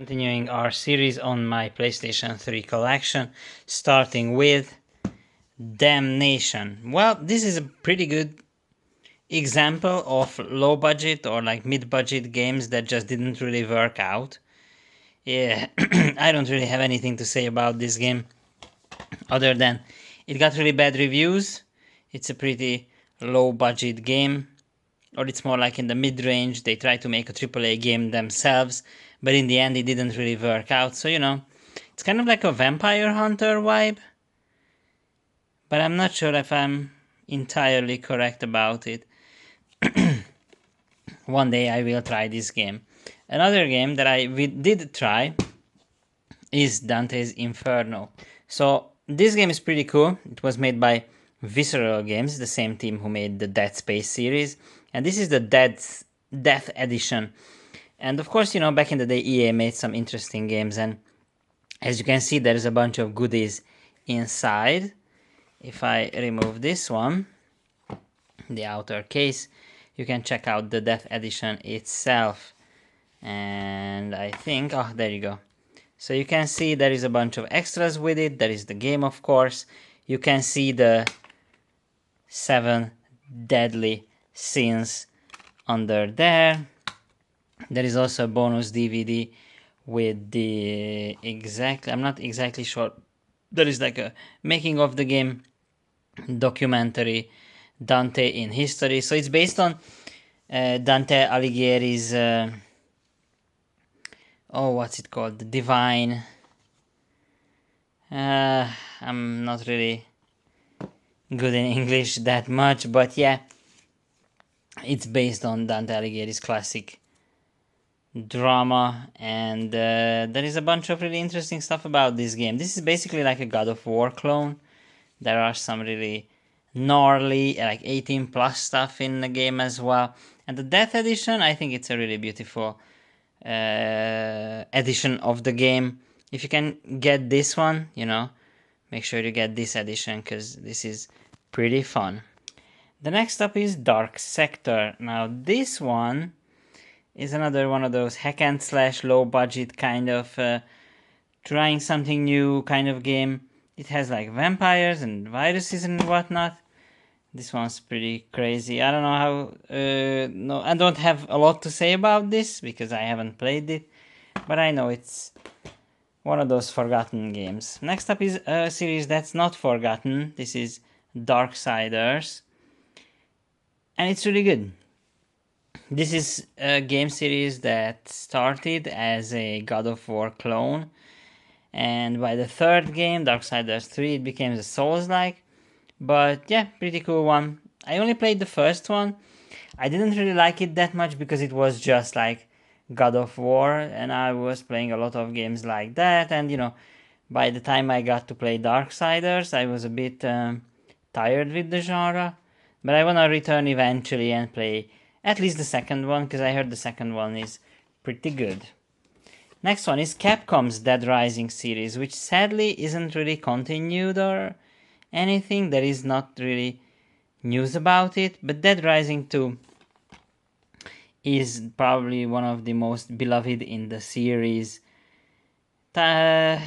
Continuing our series on my PlayStation 3 collection, starting with Damnation. Well, this is a pretty good example of low budget or like mid budget games that just didn't really work out. Yeah, I don't really have anything to say about this game other than it got really bad reviews. It's a pretty low budget game, or it's more like in the mid range. They try to make a AAA game themselves, but in the end, it didn't really work out. So, it's kind of like a Vampire Hunter vibe, but I'm not sure if I'm entirely correct about it. One day I will try this game. Another game that I did try is Dante's Inferno. So this game is pretty cool. It was made by Visceral Games, the same team who made the Dead Space series, and this is the Death Edition. And of course, back in the day, EA made some interesting games, and as you can see, there's a bunch of goodies inside. If I remove this one, the outer case, you can check out the Death Edition itself. And I think, oh, there you go. So you can see there is a bunch of extras with it. There is the game, of course. You can see the 7 deadly sins under there. There is also a bonus DVD with the I'm not exactly sure. There is like a making of the game documentary, Dante in History. So it's based on Dante Alighieri's, what's it called? The Divine. I'm not really good in English that much, but yeah, it's based on Dante Alighieri's classic drama, and there is a bunch of really interesting stuff about this game. This is basically like a God of War clone. There are some really gnarly, like 18 plus stuff in the game as well. And the Death Edition, I think it's a really beautiful edition of the game. If you can get this one, make sure you get this edition because this is pretty fun. The next up is Dark Sector. Now this one is another one of those hack and slash low budget kind of trying something new kind of game. It has like vampires and viruses and whatnot. This one's pretty crazy. I don't know how. No, I don't have a lot to say about this because I haven't played it, but I know it's one of those forgotten games. Next up is a series that's not forgotten. This is Darksiders, and it's really good. This is a game series that started as a God of War clone, and by the third game, Darksiders 3, it became a Souls-like. But yeah, pretty cool one. I only played the first one. I didn't really like it that much because it was just like God of War, and I was playing a lot of games like that. And by the time I got to play Darksiders, I was a bit tired with the genre. But I want to return eventually and play at least the second one because I heard the second one is pretty good. Next one is Capcom's Dead Rising series, which sadly isn't really continued or anything. There is not really news about it, but Dead Rising 2 is probably one of the most beloved in the series. Yeah,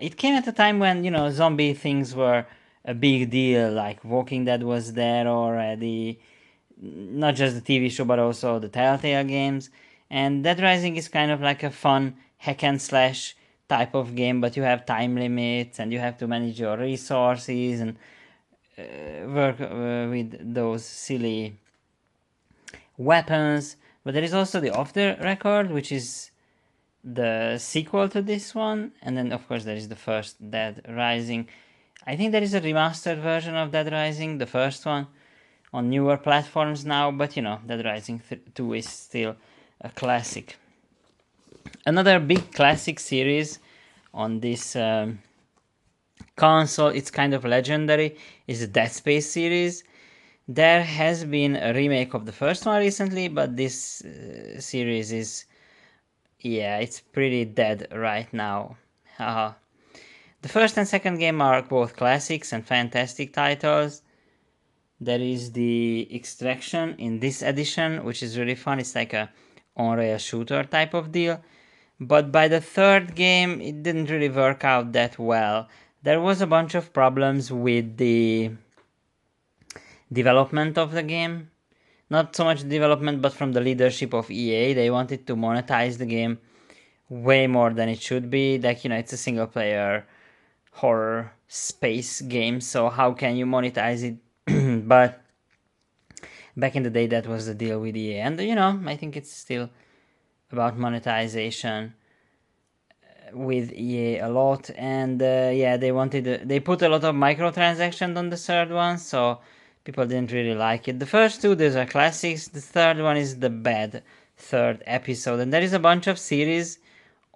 it came at a time when, zombie things were a big deal, like Walking Dead was there already, not just the TV show, but also the Telltale games. And Dead Rising is kind of like a fun hack and slash type of game, but you have time limits and you have to manage your resources and work with those silly weapons. But there is also the Off the Record, which is the sequel to this one, and then of course there is the first Dead Rising. I think there is a remastered version of Dead Rising, the first one, on newer platforms now, but Dead Rising 2 is still a classic. Another big classic series on this console, it's kind of legendary, is the Dead Space series. There has been a remake of the first one recently, but this series is, yeah, it's pretty dead right now. Haha. The first and second game are both classics and fantastic titles. There is the Extraction in this edition, which is really fun. It's like a on-rail shooter type of deal. but by the third game it didn't really work out that well. There was a bunch of problems with the development of the game. Not so much development, but from the leadership of EA. They wanted to monetize the game way more than it should be. Like, it's a single player horror space game, so how can you monetize it? But back in the day, that was the deal with EA. And, I think it's still about monetization with EA a lot. And yeah, they put a lot of microtransactions on the third one, so people didn't really like it. The first two, those are classics. The third one is the bad third episode. And there is a bunch of series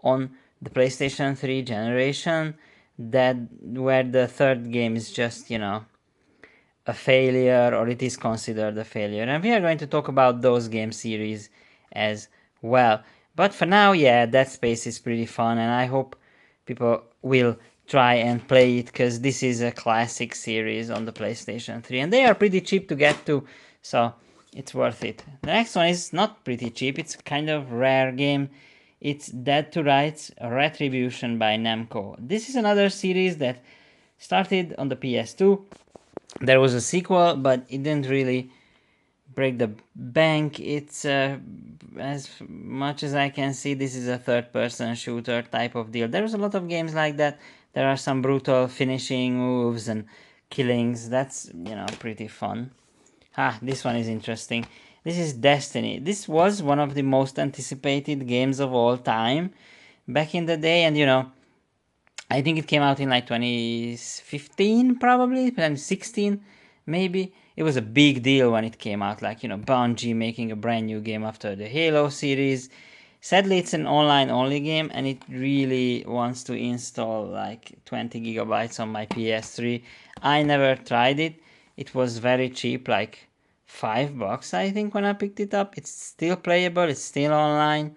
on the PlayStation 3 generation that where the third game is just, a failure, or it is considered a failure. And we are going to talk about those game series as well. But for now, yeah, Dead Space is pretty fun, and I hope people will try and play it, because this is a classic series on the PlayStation 3, and they are pretty cheap to get to, so it's worth it. The next one is not pretty cheap, it's a kind of rare game. It's Dead to Rights Retribution by Namco. This is another series that started on the PS2. There was a sequel, but it didn't really break the bank. It's as much as I can see, this is a third-person shooter type of deal. There's a lot of games like that. There are some brutal finishing moves and killings. That's, pretty fun. This one is interesting. This is Destiny. This was one of the most anticipated games of all time back in the day, and I think it came out in like 2015, probably 2016, maybe. It was a big deal when it came out, like, Bungie making a brand new game after the Halo series. Sadly, it's an online only game, and it really wants to install like 20 gigabytes on my PS3. I never tried it. It was very cheap, like $5, I think, when I picked it up. It's still playable, it's still online.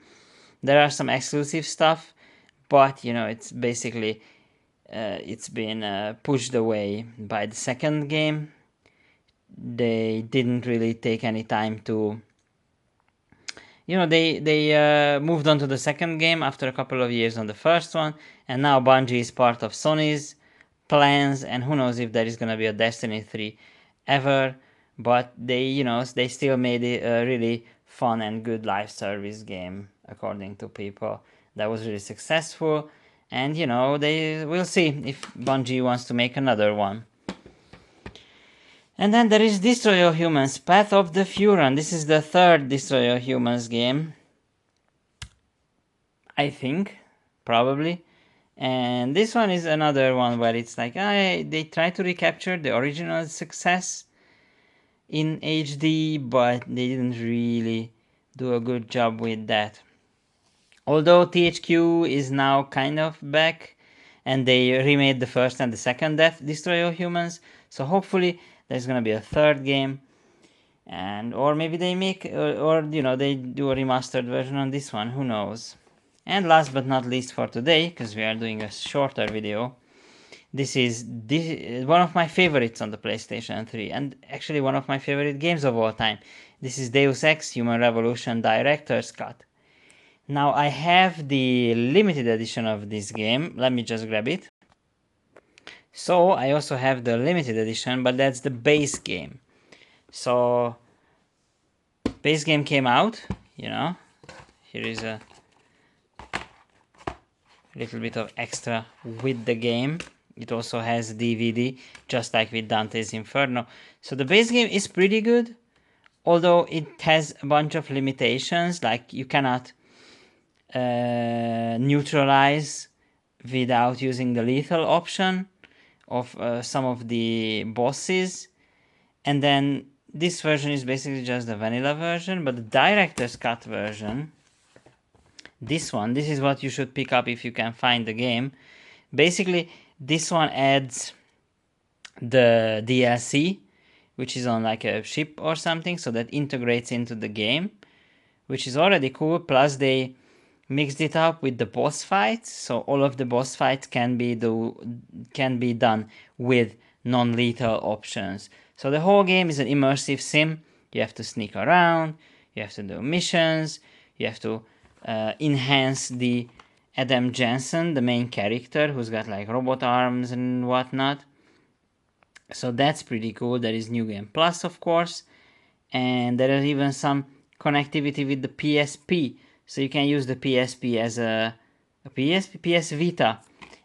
There are some exclusive stuff, but it's basically it's been pushed away by the second game. They didn't really take any time to, they moved on to the second game after a couple of years on the first one, and now Bungie is part of Sony's plans, and who knows if there is gonna be a Destiny 3 ever. But they still made it a really fun and good live service game, according to people. That was really successful, and they will see if Bungie wants to make another one. And then there is Destroy All Humans, Path of the Furon. This is the third Destroy All Humans game, I think, probably. And this one is another one where it's like they try to recapture the original success in HD, but they didn't really do a good job with that. Although THQ is now kind of back, and they remade the first and the second Destroy All Humans, so hopefully there's gonna be a third game, and or maybe they make or they do a remastered version on this one, who knows. And last but not least for today, because we are doing a shorter video, this is one of my favorites on the PlayStation 3, and actually one of my favorite games of all time. This is Deus Ex Human Revolution Director's Cut. Now I have the limited edition of this game. Let me just grab it. So I also have the limited edition, but that's the base game. So base game came out, here is a little bit of extra with the game. It also has DVD, just like with Dante's Inferno. So the base game is pretty good, although it has a bunch of limitations, like you cannot neutralize without using the lethal option of some of the bosses. And then this version is basically just the vanilla version, but the director's cut version, this is what you should pick up if you can find the game. Basically, this one adds the DLC, which is on like a ship or something, so that integrates into the game, which is already cool. Plus they mixed it up with the boss fights, so all of the boss fights can be done with non-lethal options. So the whole game is an immersive sim. You have to sneak around, you have to do missions, you have to enhance the Adam Jensen, the main character, who's got like robot arms and whatnot. So that's pretty cool. There is New Game Plus, of course, and there is even some connectivity with the PSP. So you can use the PSP as a PS Vita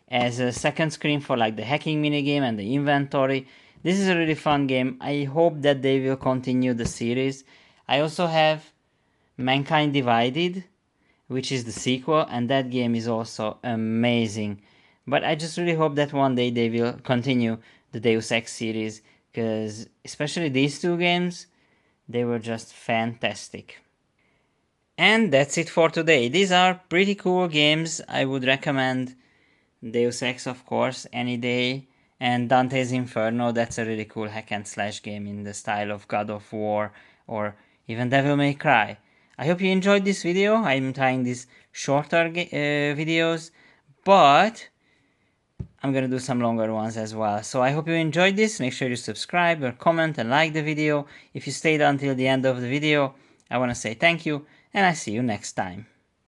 as a second screen for like the hacking minigame and the inventory. This is a really fun game. I hope that they will continue the series. I also have Mankind Divided, which is the sequel, and that game is also amazing. But I just really hope that one day they will continue the Deus Ex series, because especially these two games, they were just fantastic. And that's it for today. These are pretty cool games. I would recommend Deus Ex, of course, any day, and Dante's Inferno. That's a really cool hack and slash game in the style of God of War or even Devil May Cry. I hope you enjoyed this video. I'm trying these shorter videos, but I'm gonna do some longer ones as well. So I hope you enjoyed this. Make sure you subscribe or comment and like the video. If you stayed until the end of the video, I want to say thank you, and I see you next time.